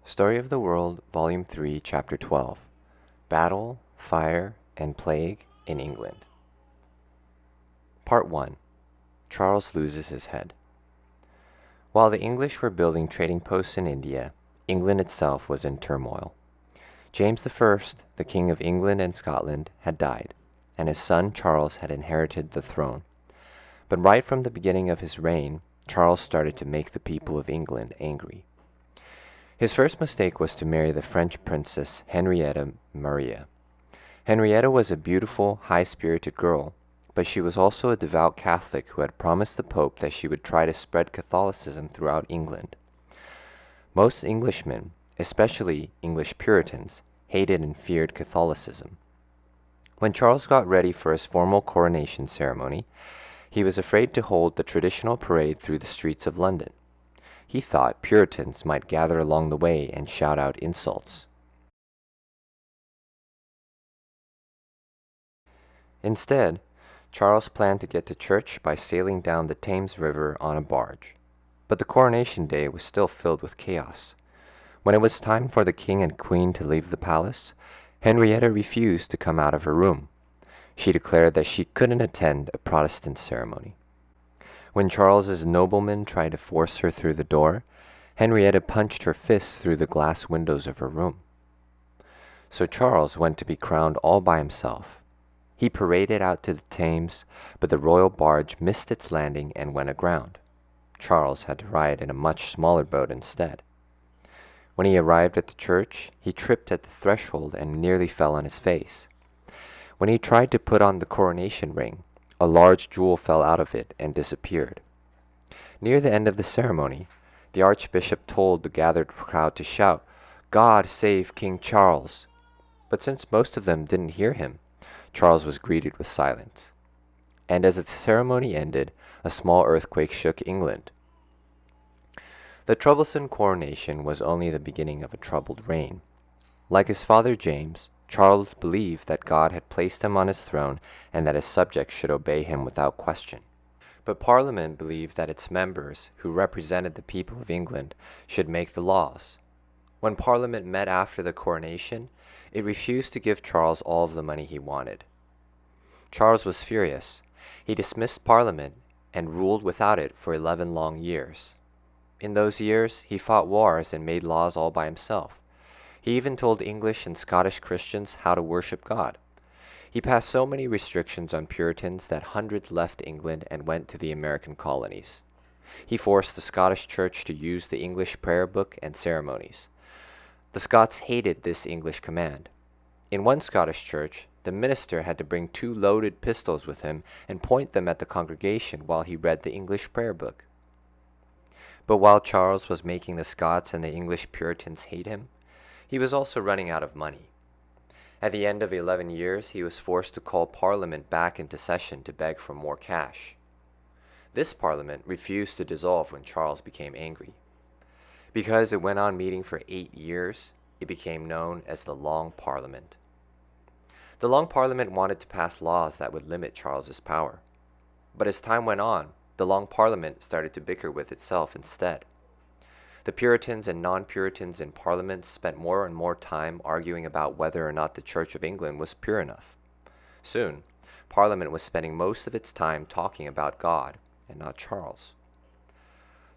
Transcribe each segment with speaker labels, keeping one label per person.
Speaker 1: Story of the World, Volume 3, Chapter 12. Battle, Fire, and Plague in England. Part 1. Charles loses his head. While the English were building trading posts in India, England itself was in turmoil. James I, the King of England and Scotland, had died, and his son Charles had inherited the throne. But right from the beginning of his reign, Charles started to make the people of England angry. His first mistake was to marry the French princess Henrietta Maria. Henrietta was a beautiful, high-spirited girl, but she was also a devout Catholic who had promised the Pope that she would try to spread Catholicism throughout England. Most Englishmen, especially English Puritans, hated and feared Catholicism. When Charles got ready for his formal coronation ceremony, he was afraid to hold the traditional parade through the streets of London. He thought Puritans might gather along the way and shout out insults. Instead, Charles planned to get to church by sailing down the Thames River on a barge. But the coronation day was still filled with chaos. When it was time for the king and queen to leave the palace, Henrietta refused to come out of her room. She declared that she couldn't attend a Protestant ceremony. When Charles's noblemen tried to force her through the door, Henrietta punched her fists through the glass windows of her room. So Charles went to be crowned all by himself. He paraded out to the Thames, but the royal barge missed its landing and went aground. Charles had to ride in a much smaller boat instead. When he arrived at the church, he tripped at the threshold and nearly fell on his face. When he tried to put on the coronation ring, a large jewel fell out of it and disappeared. Near the end of the ceremony, the archbishop told the gathered crowd to shout, "God save King Charles!" But since most of them didn't hear him, Charles was greeted with silence. And as the ceremony ended, a small earthquake shook England. The troublesome coronation was only the beginning of a troubled reign. Like his father James, Charles believed that God had placed him on his throne and that his subjects should obey him without question. But Parliament believed that its members, who represented the people of England, should make the laws. When Parliament met after the coronation, it refused to give Charles all of the money he wanted. Charles was furious. He dismissed Parliament and ruled without it for 11 long years. In those years, he fought wars and made laws all by himself. He even told English and Scottish Christians how to worship God. He passed so many restrictions on Puritans that hundreds left England and went to the American colonies. He forced the Scottish Church to use the English prayer book and ceremonies. The Scots hated this English command. In one Scottish church, the minister had to bring 2 loaded pistols with him and point them at the congregation while he read the English prayer book. But while Charles was making the Scots and the English Puritans hate him, he was also running out of money. At the end of 11 years, he was forced to call Parliament back into session to beg for more cash. This Parliament refused to dissolve when Charles became angry. Because it went on meeting for 8 years, it became known as the Long Parliament. The Long Parliament wanted to pass laws that would limit Charles's power. But as time went on, the Long Parliament started to bicker with itself instead. The Puritans and non-Puritans in Parliament spent more and more time arguing about whether or not the Church of England was pure enough. Soon, Parliament was spending most of its time talking about God and not Charles.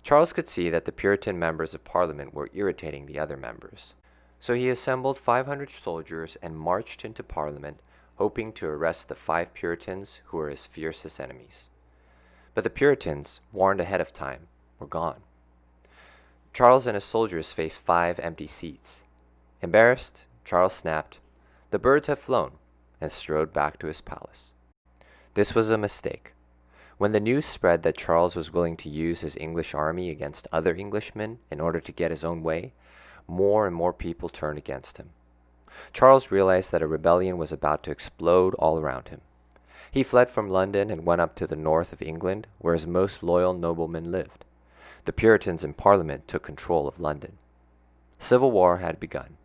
Speaker 1: Charles could see that the Puritan members of Parliament were irritating the other members. So he assembled 500 soldiers and marched into Parliament, hoping to arrest the 5 Puritans who were his fiercest enemies. But the Puritans, warned ahead of time, were gone. Charles and his soldiers faced 5 empty seats. Embarrassed, Charles snapped, "The birds have flown," and strode back to his palace. This was a mistake. When the news spread that Charles was willing to use his English army against other Englishmen in order to get his own way, more and more people turned against him. Charles realized that a rebellion was about to explode all around him. He fled from London and went up to the north of England, where his most loyal noblemen lived. The Puritans in Parliament took control of London. Civil war had begun.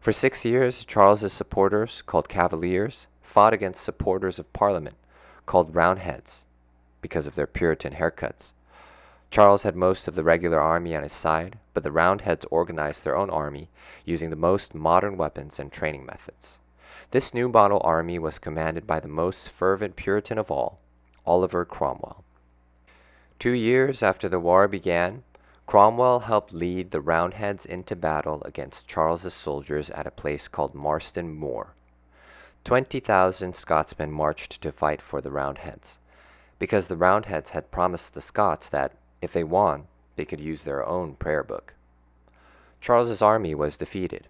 Speaker 1: For 6 years, Charles's supporters, called Cavaliers, fought against supporters of Parliament, called Roundheads, because of their Puritan haircuts. Charles had most of the regular army on his side, but the Roundheads organized their own army using the most modern weapons and training methods. This new model army was commanded by the most fervent Puritan of all, Oliver Cromwell. 2 years after the war began, Cromwell helped lead the Roundheads into battle against Charles's soldiers at a place called Marston Moor. 20,000 Scotsmen marched to fight for the Roundheads, because the Roundheads had promised the Scots that, if they won, they could use their own prayer book. Charles's army was defeated.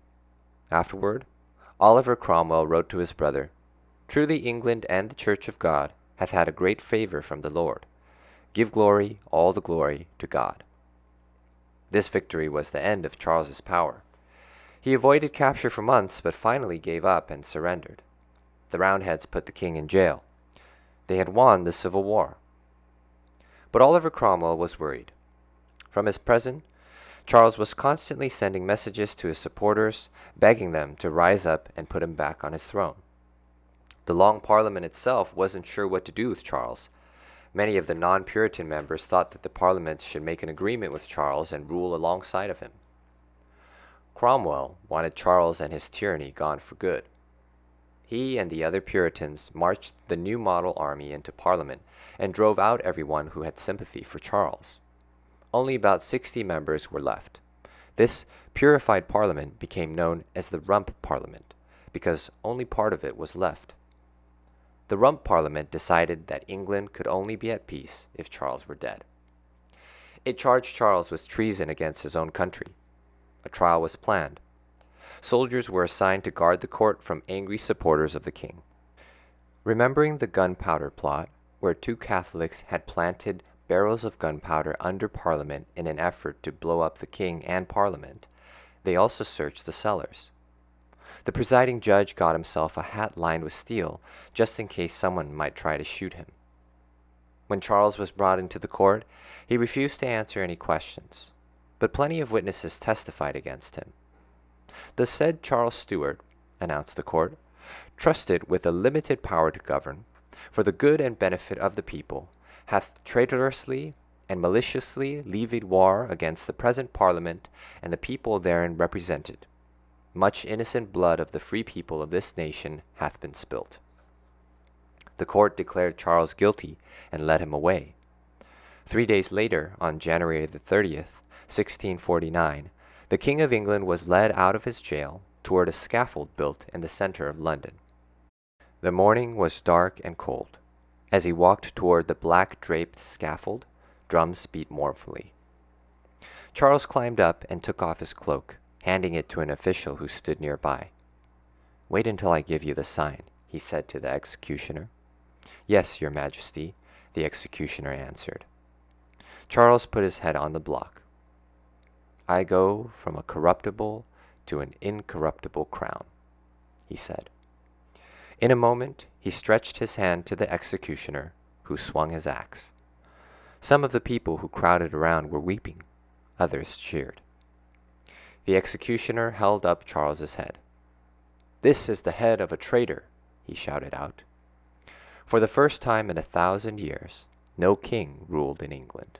Speaker 1: Afterward, Oliver Cromwell wrote to his brother, "Truly England and the Church of God hath had a great favor from the Lord. Give glory, all the glory, to God." This victory was the end of Charles's power. He avoided capture for months, but finally gave up and surrendered. The Roundheads put the king in jail. They had won the Civil War. But Oliver Cromwell was worried. From his prison, Charles was constantly sending messages to his supporters, begging them to rise up and put him back on his throne. The Long Parliament itself wasn't sure what to do with Charles. Many of the non-Puritan members thought that the Parliament should make an agreement with Charles and rule alongside of him. Cromwell wanted Charles and his tyranny gone for good. He and the other Puritans marched the new model army into Parliament and drove out everyone who had sympathy for Charles. Only about 60 members were left. This purified Parliament became known as the Rump Parliament, because only part of it was left. The Rump Parliament decided that England could only be at peace if Charles were dead. It charged Charles with treason against his own country. A trial was planned. Soldiers were assigned to guard the court from angry supporters of the king. Remembering the gunpowder plot, where 2 Catholics had planted barrels of gunpowder under Parliament in an effort to blow up the king and Parliament, they also searched the cellars. The presiding judge got himself a hat lined with steel, just in case someone might try to shoot him. When Charles was brought into the court, he refused to answer any questions, but plenty of witnesses testified against him. The said Charles Stuart, announced the court, trusted with a limited power to govern, for the good and benefit of the people, hath traitorously and maliciously levied war against the present Parliament and the people therein represented. Much innocent blood of the free people of this nation hath been spilt. The court declared Charles guilty and led him away. 3 days later, on January the 30th, 1649, the King of England was led out of his jail toward a scaffold built in the center of London. The morning was dark and cold. As he walked toward the black-draped scaffold, drums beat mournfully. Charles climbed up and took off his cloak, handing it to an official who stood nearby. "Wait until I give you the sign," he said to the executioner. "Yes, your majesty," the executioner answered. Charles put his head on the block. "I go from a corruptible to an incorruptible crown," he said. In a moment, he stretched his hand to the executioner, who swung his axe. Some of the people who crowded around were weeping. Others cheered. The executioner held up Charles's head. "This is the head of a traitor," he shouted out. For the first time in 1,000 years, no king ruled in England.